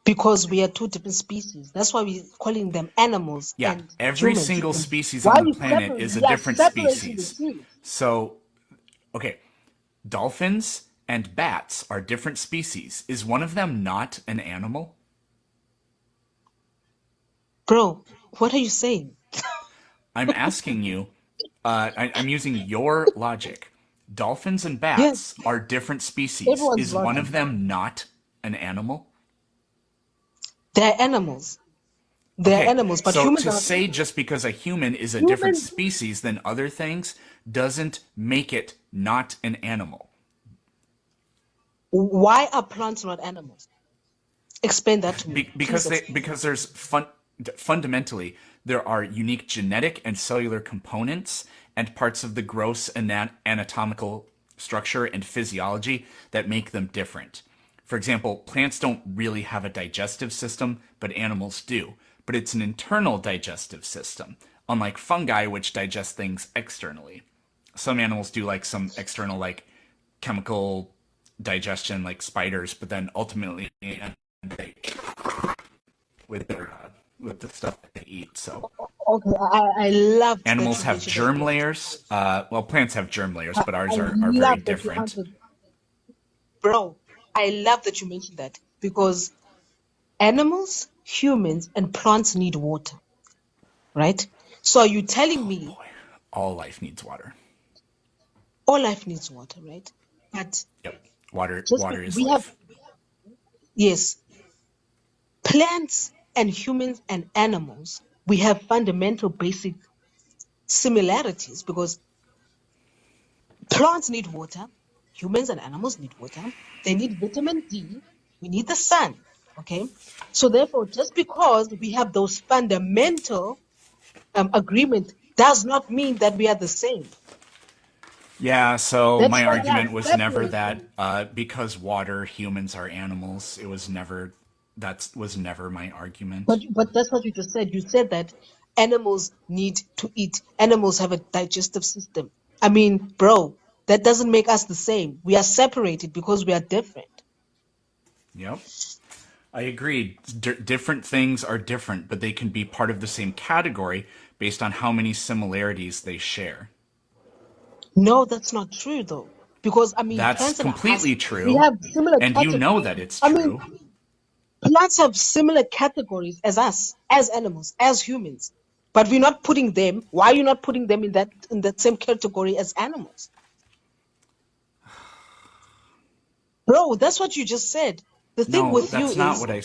because we are two different species. That's why we're calling them animals Yeah, and every humans. single species Why on are the we planet is a We are different separating the species. two. So, okay, dolphins and bats are different species. Is one of them not an animal? Bro, what are you saying? I'm asking you, I'm using your logic. Dolphins and Yes, bats are different species. everyone's Is one logic. of them not an animal? They're animals. They're Okay, animals, but so humans to are say just because a human is a different humans. species than other things doesn't make it not an animal. Why are plants not animals? Explain that to me. Please explain. Because fundamentally there are unique genetic and cellular components and parts of the gross anatomical structure and physiology that make them different. For example, plants don't really have a digestive system, but animals do. But it's an internal digestive system, unlike fungi, which digest things externally. Some animals do like some external, like chemical digestion, like spiders, but then ultimately they with the stuff that they eat. So Okay, I loved that animals you have mentioned that germ question. layers. Well, plants have germ layers, but I ours are very love that you different. answered, bro. I love that you mentioned that because animals, humans, and plants need water, right? So are you telling Oh me boy, all life needs water. all life needs water, right? But Yep, water. just Water is we have, life. yes, plants and humans and animals, we have fundamental basic similarities because plants need water, humans and animals need water. They need vitamin D. We need the sun. Okay. So therefore, just because we have those fundamental agreement does not mean that we are the same. Yeah. So That's my why they are argument was never that separated. because water, humans are animals. It was never. That was never my argument. But that's what you just said. You said that animals need to eat. Animals have a digestive system. I mean, bro, that doesn't make us the same. We are separated because we are different. Yep. I agreed. Different things are different, but they can be part of the same category based on how many similarities they share. No, that's not true though. Because I mean, That's plants and us, completely we true, have similar and you know categories. that it's I mean, true. plants have similar categories as us, as animals, as humans. But we're not putting them. Why are you not putting them in that same category as animals? Bro, that's what you just said. The thing No, with you is that's you not what I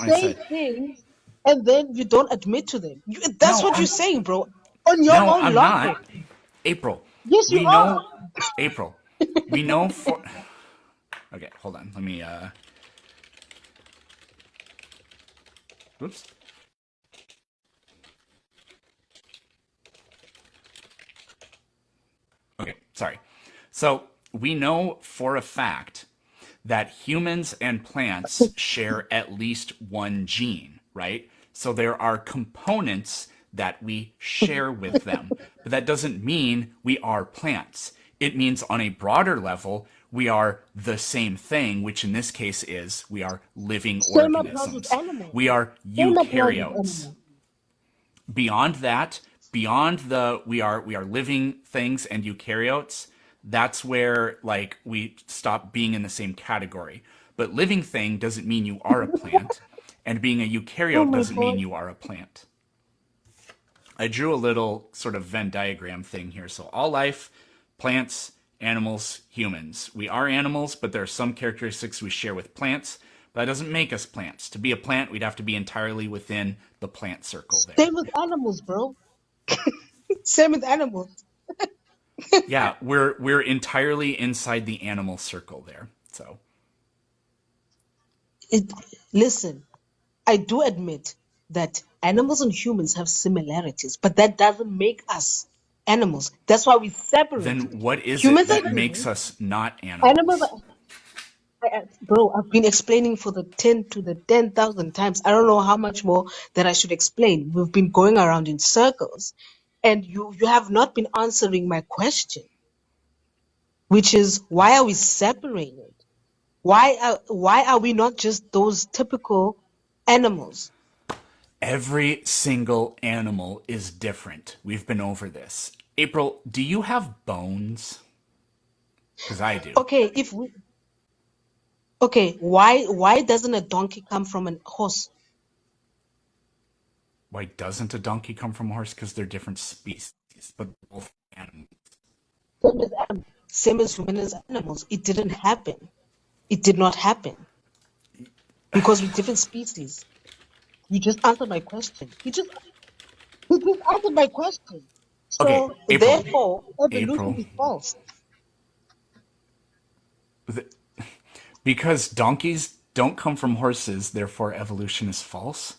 say said. things and then you don't admit to them. That's No, what you're I'm saying, bro. On your no, own I'm not. logic. April, Yes, you we are. know April. We know for Okay, hold on. Let me oops. Okay, sorry. So, we know for a fact that humans and plants share at least one gene, right? So there are components that we share with them. But that doesn't mean we are plants. It means on a broader level, we are the same thing, which in this case is we are living Same applies with organisms. animals. We are Same applies with eukaryotes. animals. Beyond that, beyond the we are living things and eukaryotes, that's where like we stop being in the same category. But living thing doesn't mean you are a plant, and being a Oh eukaryote my doesn't mean God. you are a plant. I drew a little sort of Venn diagram thing here. So all life, plants, animals, humans. We are animals, but there are some characteristics we share with plants, but that doesn't make us plants. To be a plant, we'd have to be entirely within the plant circle there. Same with animals, bro. Same with animals. Yeah, we're entirely inside the animal circle there. So It, listen, I do admit that animals and humans have similarities, but that doesn't make us animals. That's why we separated then what is it humans that and makes humans. us not Animals, animals? bro, I've been explaining for the 10,000 times. I don't know how much more that I should explain. We've been going around in circles, and you have not been answering my question, which is why are we separated? Why are we not just those typical animals? Every single animal is different. We've been over this. April, do you have bones? Because I do. Okay, why doesn't a donkey come from a horse? Why doesn't a donkey come from a horse? Because they're different species, but both animals. Same as animals, same as human as animals. It didn't happen. It did not happen because we're different species. You just answered my question. You just answered my question. Okay, So April. therefore, evolution April. is false. Because donkeys don't come from horses, therefore evolution is false?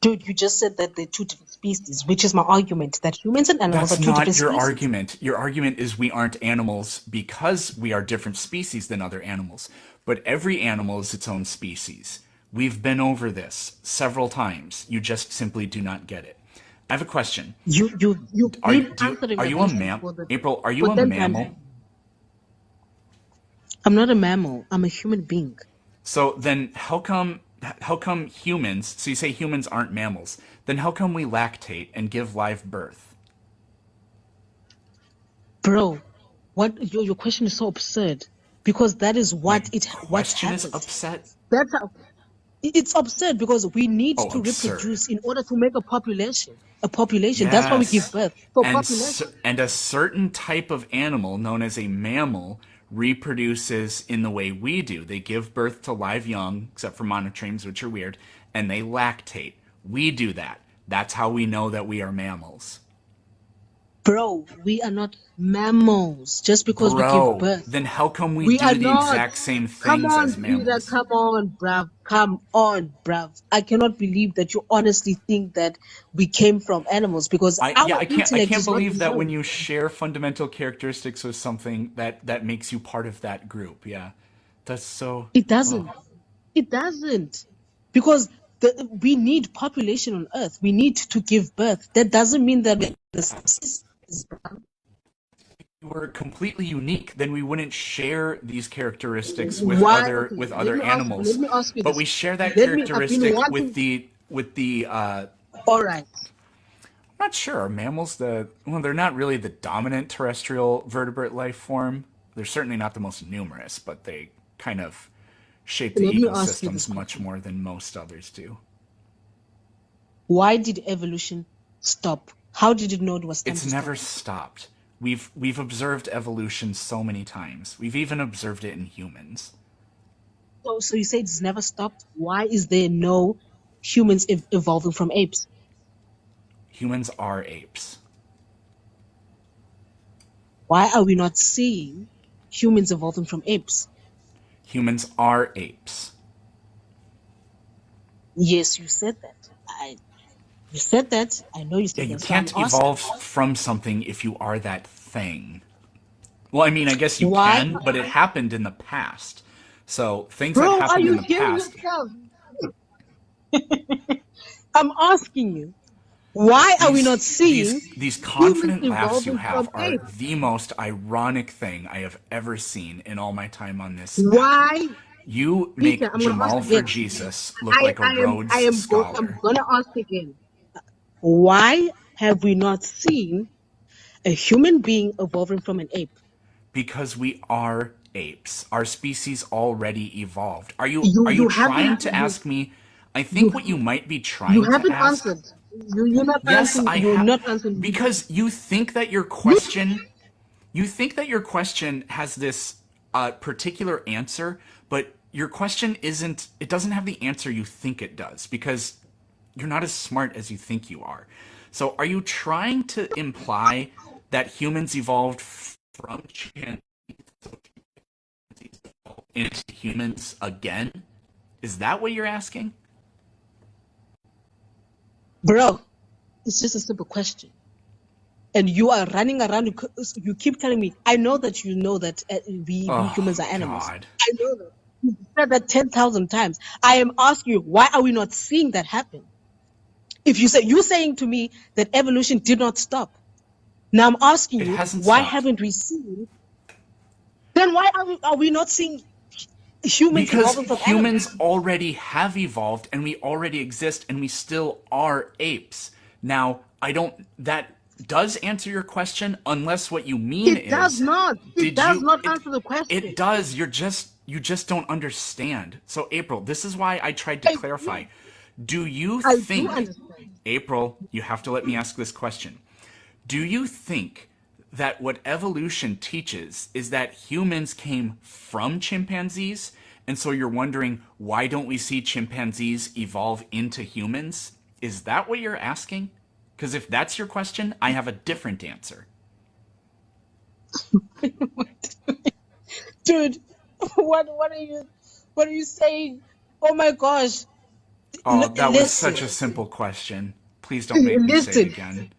Dude, you just said that they're two different species, which is my argument that humans and animals are That's two different not your species. argument. Your argument is we aren't animals because we are different species than other animals. But every animal is its own species. We've been over this several times. You just simply do not get it. I have a question. You've been answering Are my you a question mam? for the April, are for you a 10 times. mammal? I'm not a mammal. I'm a human being. So then how come humans, so you say humans aren't mammals, then how come we lactate and give live birth? Bro, your question is so absurd because that is My what's question is happened. upset. That's how it's absurd because we need Oh, to absurd. reproduce in order to make a population. A population. That's why we give Yes. birth for population. And a certain type of animal known as a mammal reproduces in the way we do. They give birth to live young, except for monotremes, which are weird, and they lactate. We do that. That's how we know that we are mammals. Bro, we are not mammals just because we give Bro, birth. then how come we We are do the not. exact same Come things on, as Peter. mammals? Come on, bruv. Come on, bruv. I cannot believe that you honestly think that we came from animals because our I intellect can't is not believe that when developed. you share fundamental characteristics with something that makes you part of that group. Yeah. That's so It oh. doesn't. It doesn't. Because we need population on Earth. We need to give birth. That doesn't mean that we're the species, bruv. Were completely unique, then we wouldn't share these characteristics with Why? other Okay, with let other me ask you. animals. Let me ask you But this. we share that I've been characteristic wanting. with the All right. I'm not sure. Are mammals they're not really the dominant terrestrial vertebrate life form. They're certainly not the most numerous, but they kind of shape the Let me ask you this ecosystems much question. more than most others do. Why did evolution stop? How did it know it was time It's to stop? never stopped. We've observed evolution so many times. We've even observed it in humans. So you say it's never stopped. Why is there no humans evolving from apes? Humans are apes. Why are we not seeing humans evolving from apes? Humans are apes. Yes, you said that. You said that. I know you Yeah, said you that. So I'm can't asking, evolve from something if you are that thing. Well, I mean, I guess you why? can, but it happened in the past. So things that Bro, are happened in you the hearing past, yourself? I'm asking you. Why are we not seeing these humans confident laughs you evolving have from are apes? the most ironic thing I have ever seen in all my time on this app. Why? You Peter, make I'm gonna ask Jamal for again. Jesus look like a I Rhodes am I'm Scholar. gonna ask again. Why have we not seen a human being evolving from an ape? Because we are apes. Our species already evolved. Are you You trying haven't to you ask me? I think you what you might be you trying to haven't ask. answered. You're not Yes, answering. I You're have, not answering me. because you think that your question has this particular answer, but your question isn't. It doesn't have the answer you think it does because you're not as smart as you think you are. So, are you trying to imply that humans evolved from chimpanzees into humans again? Is that what you're asking? Bro, it's just a simple question. And you are running around. You keep telling me, I know that you know that we Oh, humans are animals. God. I know that. You've said that 10,000 times. I am asking you, why are we not seeing that happen? If you're saying to me that evolution did not stop. Now I'm asking It you, hasn't why stopped. haven't we seen? Then why are we not seeing humans Because evolving from animals? humans already have evolved and we already exist and we still are apes. Now, I don't. That does answer your question, unless what you mean It does is, not. It did does you. not answer the It question. does. You just don't understand. So, April, this is why I tried to I clarify. do. Do you I do think, understand. April, you have to let me ask this question. Do you think that what evolution teaches is that humans came from chimpanzees? And so you're wondering, why don't we see chimpanzees evolve into humans? Is that what you're asking? Because if that's your question, I have a different answer. Dude, what are you saying? Oh my gosh. Oh, that was Listen. such a simple question. Please don't make me say it Listen. again.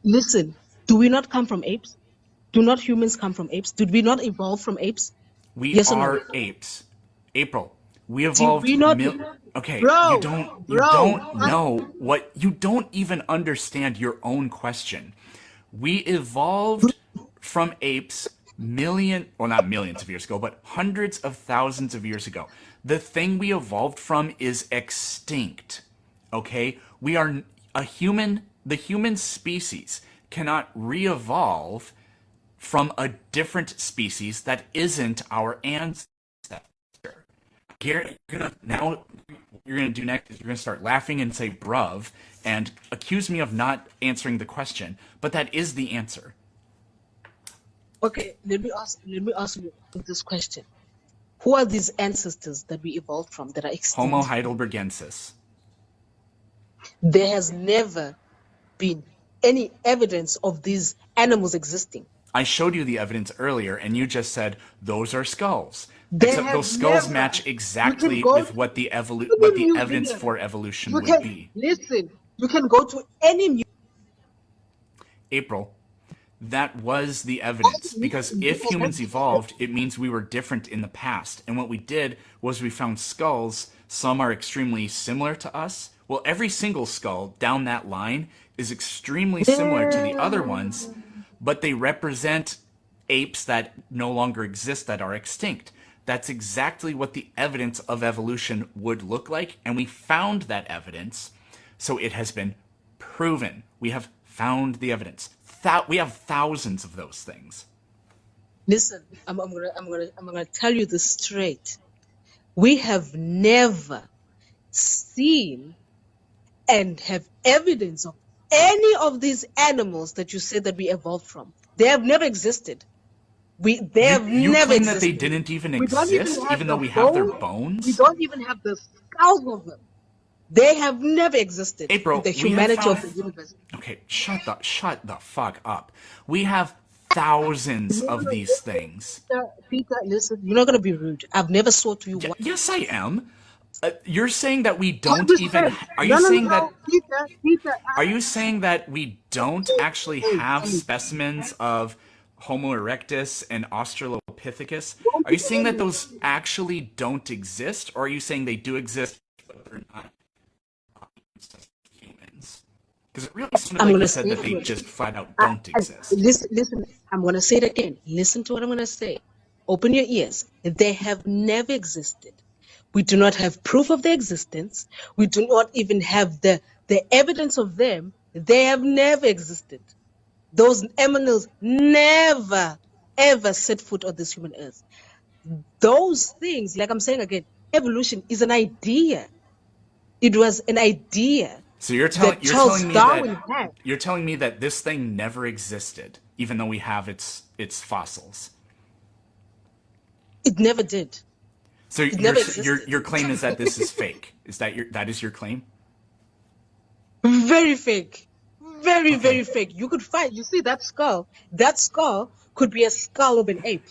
Listen. Do we not come from apes? Do not humans come from apes? Did we not evolve from apes? We Yes or no? are apes. April, we Did we evolved not? Okay, Bro, you bro. don't know what you don't even understand your own question. We evolved from apes well, not millions of years ago, but hundreds of thousands of years ago. The thing we evolved from is extinct. Okay? We are the human species cannot re-evolve from a different species that isn't our ancestor. Now, what you're gonna do next is you're gonna start laughing and say "bruv" and accuse me of not answering the question, but that is the answer. Okay, let me ask you this question. Who are these ancestors that we evolved from that are Homo extinct? heidelbergensis. There has never been any evidence of these animals existing. I showed you the evidence earlier, and you just said those are skulls. They Except have those skulls never. match You can exactly go with to what the any evidence museum. for evolution You would can be. listen. You can go to any April, that was the evidence. Because if humans evolved, it means we were different in the past. And what we did was we found skulls. Some are extremely similar to us. Well, every single skull down that line is extremely similar to the other ones, but they represent apes that no longer exist, that are extinct. That's exactly what the evidence of evolution would look like. And we found that evidence. So it has been proven. We have found the evidence. We have thousands of those things. Listen, I'm gonna tell you this straight. We have never seen and have evidence of any of these animals that you said that we evolved from. They have never existed. They have You never claim that they existed. didn't even We don't even exist, have even though the we have their bones. We bones? don't even have the skulls of them. They have never existed April, in the we have humanity of found. the universe. Okay, shut the fuck up. We have thousands of these things. Peter, listen, you're not gonna be rude. I've never saw to you. Yes, I am. You're saying that we What don't even. respect? Are you No, saying that? Peter. Are you saying that we don't actually have specimens of Homo erectus and Australopithecus? Are you saying that those actually don't exist, or are you saying they do exist but they're not humans? Because it really sounded I'm like gonna you say said that it they again. just flat out don't exist. Listen. I'm gonna say it again. Listen to what I'm gonna say. Open your ears. They have never existed. We do not have proof of their existence. We do not even have the evidence of them. They have never existed. Those animals never ever set foot on this human earth. Those things, like I'm saying again, evolution is an idea. It was an idea. So you're telling me that this thing never existed, even though we have its fossils. It never did. So your claim is that this is fake. Is that is your claim? Very fake. Very fake. You see that skull? That skull could be a skull of an ape.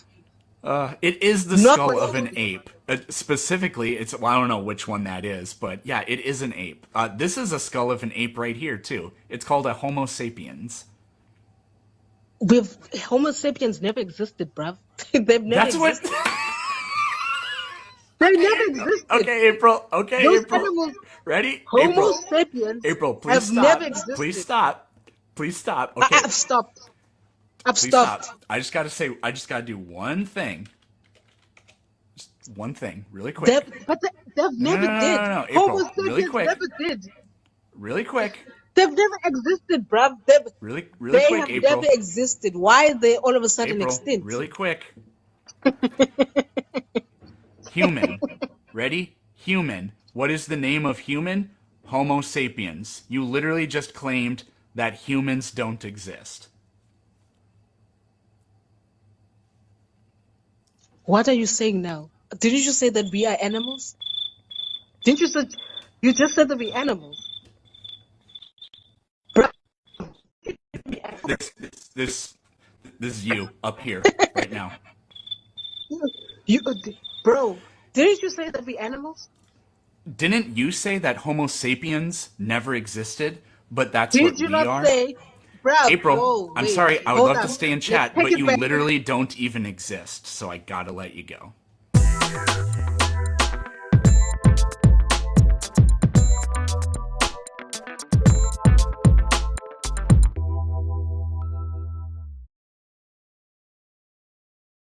It is the skull of an ape. Specifically, I don't know which one that is, but yeah, it is an ape. This is a skull of an ape right here, too. It's called a Homo sapiens. Homo sapiens never existed, bruv. They've never existed. They never existed. Okay, April. Those animals, ready? Homo sapiens April, please have stop. Never existed. Please stop. Okay. I've stopped. Stop. I just gotta do one thing. Just one thing, really quick. They've never did. No, April, Homo sapiens really quick. Never did. Really quick. They've never existed, bruv. Really quick, April. They have April. never existed. Why are they all of a sudden April, extinct? Really quick. Human. Ready? Human. What is the name of human? Homo sapiens. You literally just claimed that humans don't exist. What are you saying now? Didn't you say that we are animals? Didn't you say you just said that we're animals? This is you up here right now. Bro, didn't you say that we're animals? Didn't you say that Homo sapiens never existed, but that's what we are? Did you not say, bro? April, I'm sorry, I would love to stay in chat, but you literally don't even exist, so I gotta let you go.